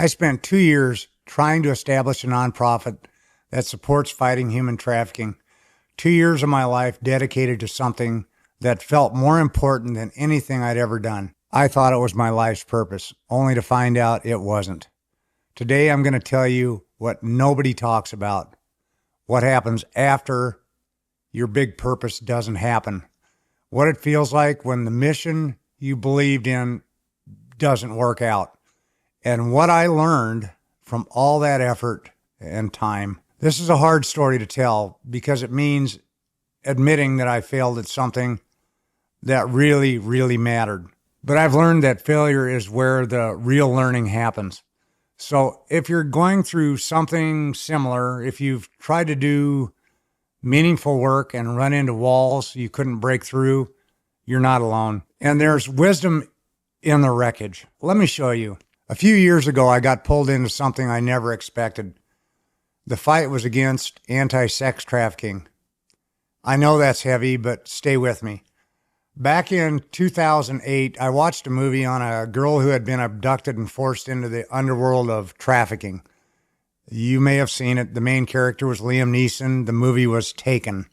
I spent 2 years trying to establish a nonprofit that supports fighting human trafficking. 2 years of my life dedicated to something that felt more important than anything I'd ever done. I thought it was my life's purpose, only to find out it wasn't. Today, I'm going to tell you what nobody talks about, what happens after your big purpose doesn't happen, what it feels like when the mission you believed in doesn't work out, and what I learned from all that effort and time. This is a hard story to tell because it means admitting that I failed at something that really, really mattered. But I've learned that failure is where the real learning happens. So if you're going through something similar, if you've tried to do meaningful work and run into walls you couldn't break through, you're not alone. And there's wisdom in the wreckage. Let me show you. A few years ago, I got pulled into something I never expected. The fight was against anti-sex trafficking. I know that's heavy, but stay with me. Back in 2008, I watched a movie on a girl who had been abducted and forced into the underworld of trafficking. You may have seen it. The main character was Liam Neeson. The movie was Taken.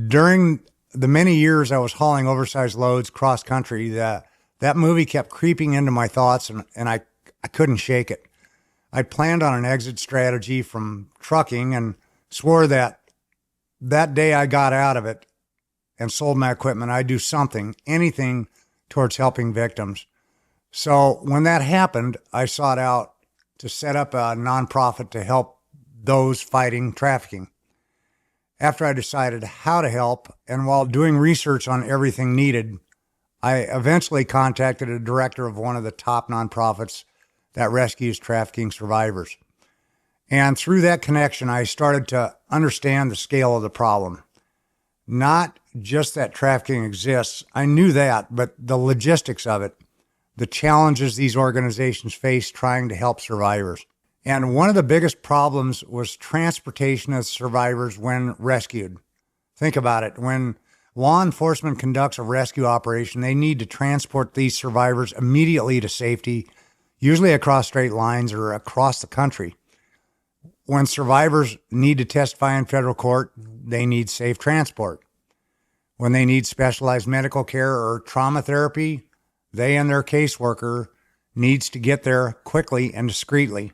During the many years I was hauling oversized loads cross country, that movie kept creeping into my thoughts, and I couldn't shake it. I planned on an exit strategy from trucking and swore that day I got out of it and sold my equipment, I'd do something, anything towards helping victims. So when that happened, I sought out to set up a nonprofit to help those fighting trafficking. After I decided how to help, and while doing research on everything needed, I eventually contacted a director of one of the top nonprofits that rescues trafficking survivors. And through that connection, I started to understand the scale of the problem. Not just that trafficking exists, I knew that, but the logistics of it, the challenges these organizations face trying to help survivors. And one of the biggest problems was transportation of survivors when rescued. Think about it. When law enforcement conducts a rescue operation, they need to transport these survivors immediately to safety, usually across state lines or across the country. When survivors need to testify in federal court, they need safe transport. When they need specialized medical care or trauma therapy, they and their caseworker needs to get there quickly and discreetly.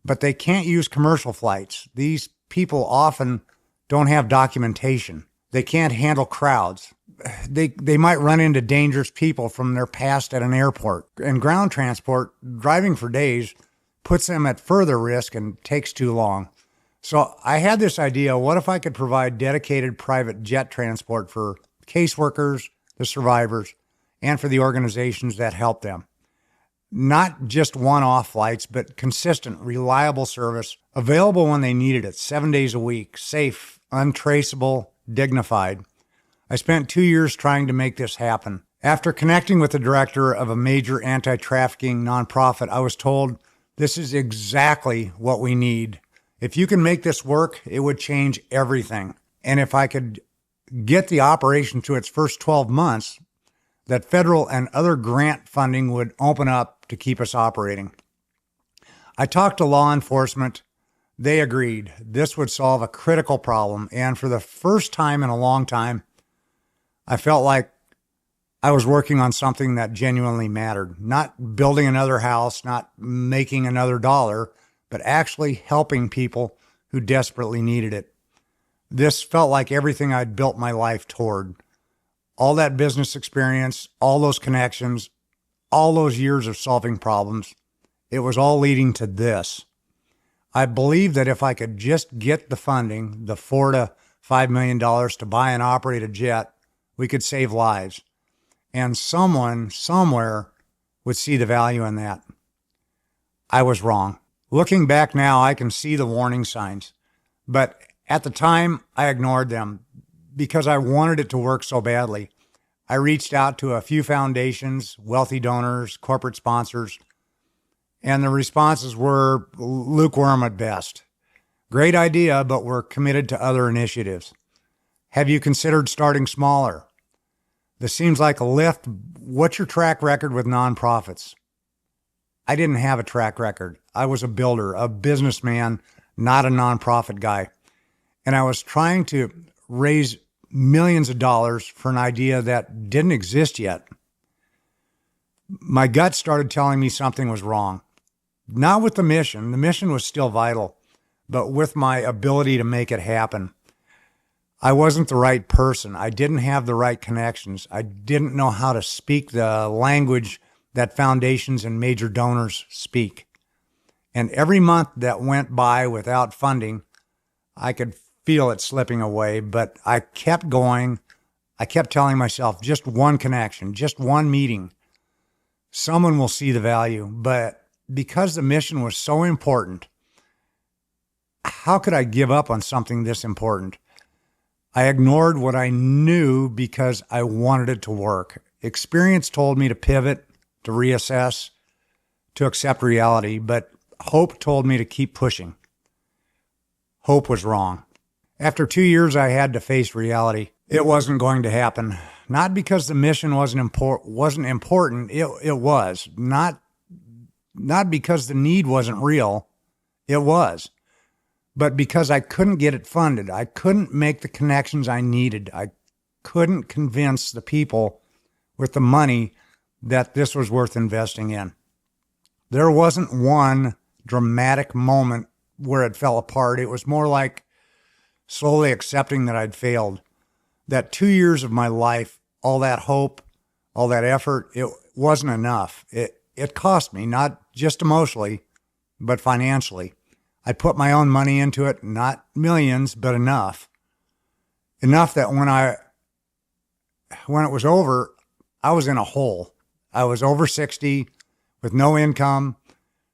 But they can't use commercial flights. These people often don't have documentation. They can't handle crowds. They might run into dangerous people from their past at an airport. And ground transport, driving for days, puts them at further risk and takes too long. So I had this idea, what if I could provide dedicated private jet transport for caseworkers, the survivors, and for the organizations that help them? Not just one-off flights, but consistent, reliable service, available when they needed it, 7 days a week, safe, untraceable, dignified. I spent 2 years trying to make this happen. After connecting with the director of a major anti-trafficking nonprofit, I was told this is exactly what we need. If you can make this work, it would change everything. And if I could get the operation to its first 12 months, that federal and other grant funding would open up to keep us operating. I talked to law enforcement. They agreed this would solve a critical problem. And for the first time in a long time, I felt like I was working on something that genuinely mattered. Not building another house, not making another dollar, but actually helping people who desperately needed it. This felt like everything I'd built my life toward. All that business experience, all those connections, all those years of solving problems, it was all leading to this. I believe that if I could just get the funding, the $4 to $5 million to buy and operate a jet, we could save lives. And someone, somewhere, would see the value in that. I was wrong. Looking back now, I can see the warning signs. But at the time, I ignored them because I wanted it to work so badly. I reached out to a few foundations, wealthy donors, corporate sponsors, and the responses were lukewarm at best. Great idea, but we're committed to other initiatives. Have you considered starting smaller? This seems like a lift. What's your track record with nonprofits? I didn't have a track record. I was a builder, a businessman, not a nonprofit guy. And I was trying to raise millions of dollars for an idea that didn't exist yet. My gut started telling me something was wrong. Not with the mission. The mission was still vital, but with my ability to make it happen. I wasn't the right person. I didn't have the right connections. I didn't know how to speak the language that foundations and major donors speak. And every month that went by without funding, I could feel it slipping away, but I kept going. I kept telling myself, just one connection, just one meeting. Someone will see the value. But because the mission was so important, how could I give up on something this important? I ignored what I knew because I wanted it to work. Experience told me to pivot, to reassess, to accept reality, but hope told me to keep pushing. Hope was wrong. After 2 years, I had to face reality. It wasn't going to happen. Not because the mission wasn't important. It was. Not because the need wasn't real. It was. But because I couldn't get it funded. I couldn't make the connections I needed. I couldn't convince the people with the money that this was worth investing in. There wasn't one dramatic moment where it fell apart. It was more like slowly accepting that I'd failed. That 2 years of my life, all that hope, all that effort, it wasn't enough. It cost me, not just emotionally, but financially. I put my own money into it, not millions, but enough. Enough that when it was over, I was in a hole. I was over 60 with no income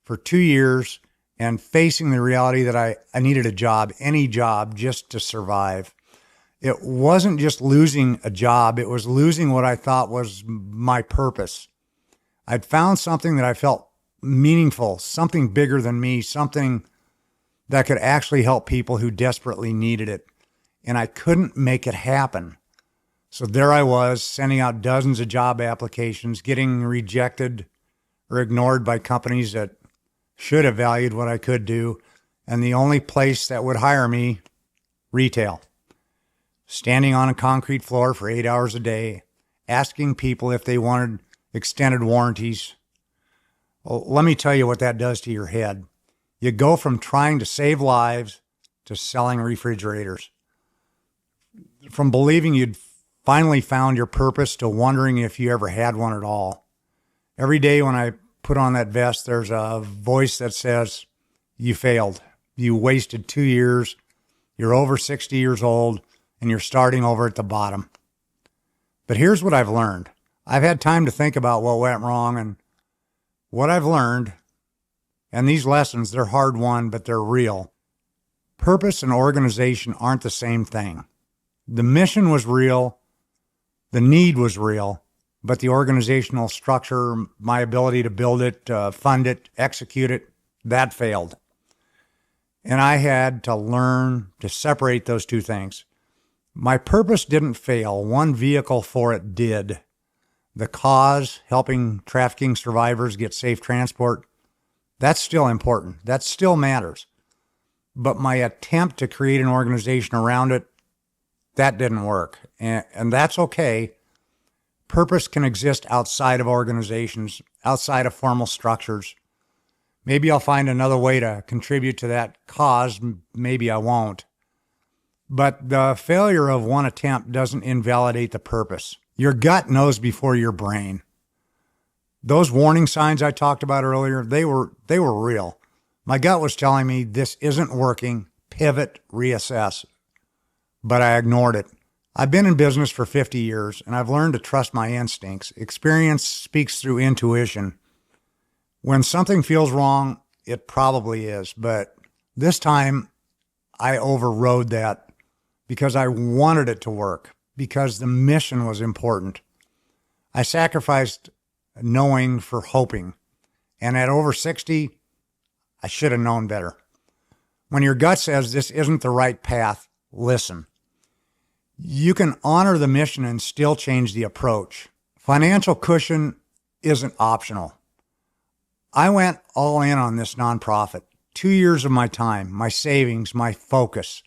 for 2 years and facing the reality that I needed a job, any job, just to survive. It wasn't just losing a job. It was losing what I thought was my purpose. I'd found something that I felt meaningful, something bigger than me, something that could actually help people who desperately needed it. And I couldn't make it happen. So there I was, sending out dozens of job applications, getting rejected or ignored by companies that should have valued what I could do. And the only place that would hire me, retail. Standing on a concrete floor for 8 hours a day, asking people if they wanted extended warranties. Well, let me tell you what that does to your head. You go from trying to save lives to selling refrigerators. From believing you'd finally found your purpose to wondering if you ever had one at all. Every day when I put on that vest, there's a voice that says, you failed. You wasted 2 years. You're over 60 years old and you're starting over at the bottom. But here's what I've learned. I've had time to think about what went wrong, and what I've learned, and these lessons, they're hard won, but they're real. Purpose and organization aren't the same thing. The mission was real. The need was real, but the organizational structure, my ability to build it, fund it, execute it, that failed. And I had to learn to separate those two things. My purpose didn't fail. One vehicle for it did. The cause, helping trafficking survivors get safe transport, that's still important. That still matters. But my attempt to create an organization around it, that didn't work. And that's okay. Purpose can exist outside of organizations, outside of formal structures. Maybe I'll find another way to contribute to that cause. Maybe I won't. But the failure of one attempt doesn't invalidate the purpose. Your gut knows before your brain. Those warning signs I talked about earlier, they were real. My gut was telling me this isn't working, pivot, reassess. But I ignored it. I've been in business for 50 years, and I've learned to trust my instincts. Experience speaks through intuition. When something feels wrong, it probably is. But this time, I overrode that because I wanted it to work, because the mission was important. I sacrificed knowing for hoping. And at over 60, I should have known better. When your gut says this isn't the right path, listen. You can honor the mission and still change the approach. Financial cushion isn't optional. I went all in on this nonprofit. 2 years of my time, my savings, my focus.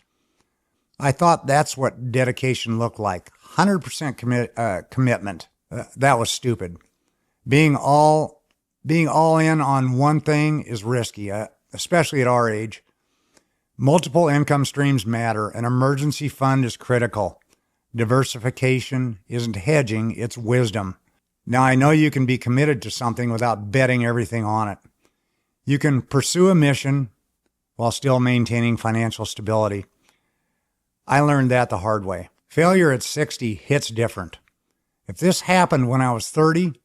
I thought that's what dedication looked like. 100% commitment. That was stupid. Being all in on one thing is risky, especially at our age. Multiple income streams matter. An emergency fund is critical. Diversification isn't hedging, it's wisdom. Now, I know you can be committed to something without betting everything on it. You can pursue a mission while still maintaining financial stability. I learned that the hard way. Failure at 60 hits different. If this happened when I was 30,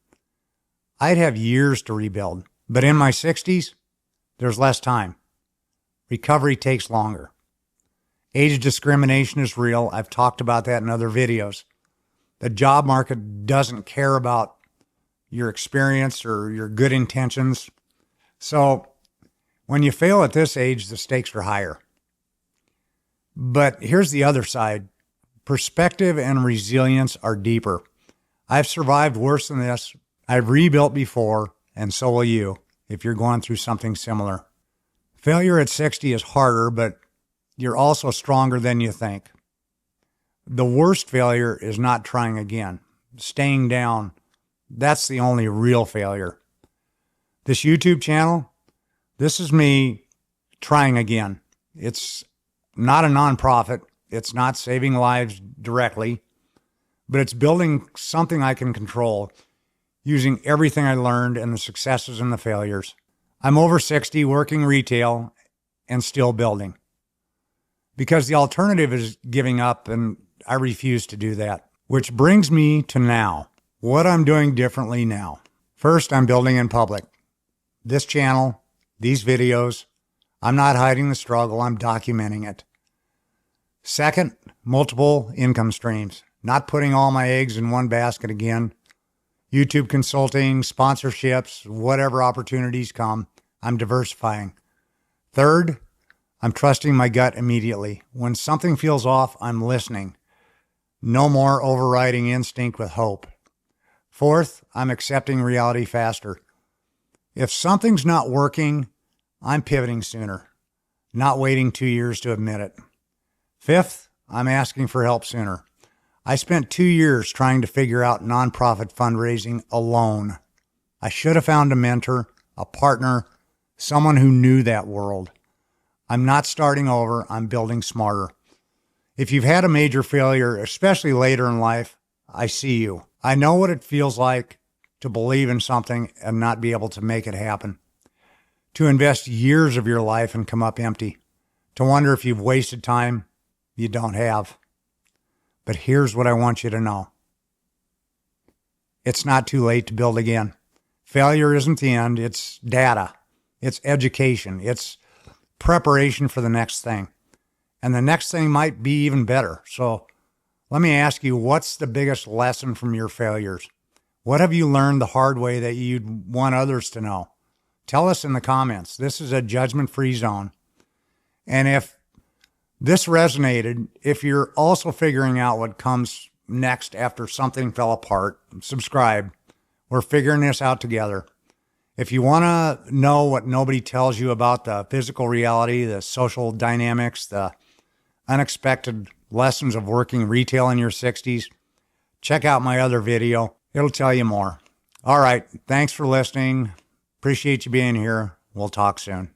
I'd have years to rebuild. But in my 60s, there's less time. Recovery takes longer. Age discrimination is real. I've talked about that in other videos. The job market doesn't care about your experience or your good intentions. So when you fail at this age, the stakes are higher. But here's the other side. Perspective and resilience are deeper. I've survived worse than this. I've rebuilt before, and so will you if you're going through something similar. Failure at 60 is harder, but you're also stronger than you think. The worst failure is not trying again. Staying down, that's the only real failure. This YouTube channel, this is me trying again. It's not a nonprofit. It's not saving lives directly, but it's building something I can control using everything I learned and the successes and the failures. I'm over 60, working retail, and still building. Because the alternative is giving up, and I refuse to do that. Which brings me to now. What I'm doing differently now. First, I'm building in public. This channel, these videos, I'm not hiding the struggle, I'm documenting it. Second, multiple income streams. Not putting all my eggs in one basket again. YouTube consulting, sponsorships, whatever opportunities come, I'm diversifying. Third, I'm trusting my gut immediately. When something feels off, I'm listening. No more overriding instinct with hope. Fourth, I'm accepting reality faster. If something's not working, I'm pivoting sooner, not waiting 2 years to admit it. Fifth, I'm asking for help sooner. I spent 2 years trying to figure out nonprofit fundraising alone. I should have found a mentor, a partner, someone who knew that world. I'm not starting over, I'm building smarter. If you've had a major failure, especially later in life, I see you. I know what it feels like to believe in something and not be able to make it happen. To invest years of your life and come up empty. To wonder if you've wasted time you don't have. But here's what I want you to know. It's not too late to build again. Failure isn't the end. It's data. It's education. It's preparation for the next thing. And the next thing might be even better. So let me ask you, what's the biggest lesson from your failures? What have you learned the hard way that you'd want others to know? Tell us in the comments. This is a judgment-free zone. And if this resonated, if you're also figuring out what comes next after something fell apart, subscribe. We're figuring this out together. If you want to know what nobody tells you about the physical reality, the social dynamics, the unexpected lessons of working retail in your 60s, check out my other video. It'll tell you more. All right. Thanks for listening. Appreciate you being here. We'll talk soon.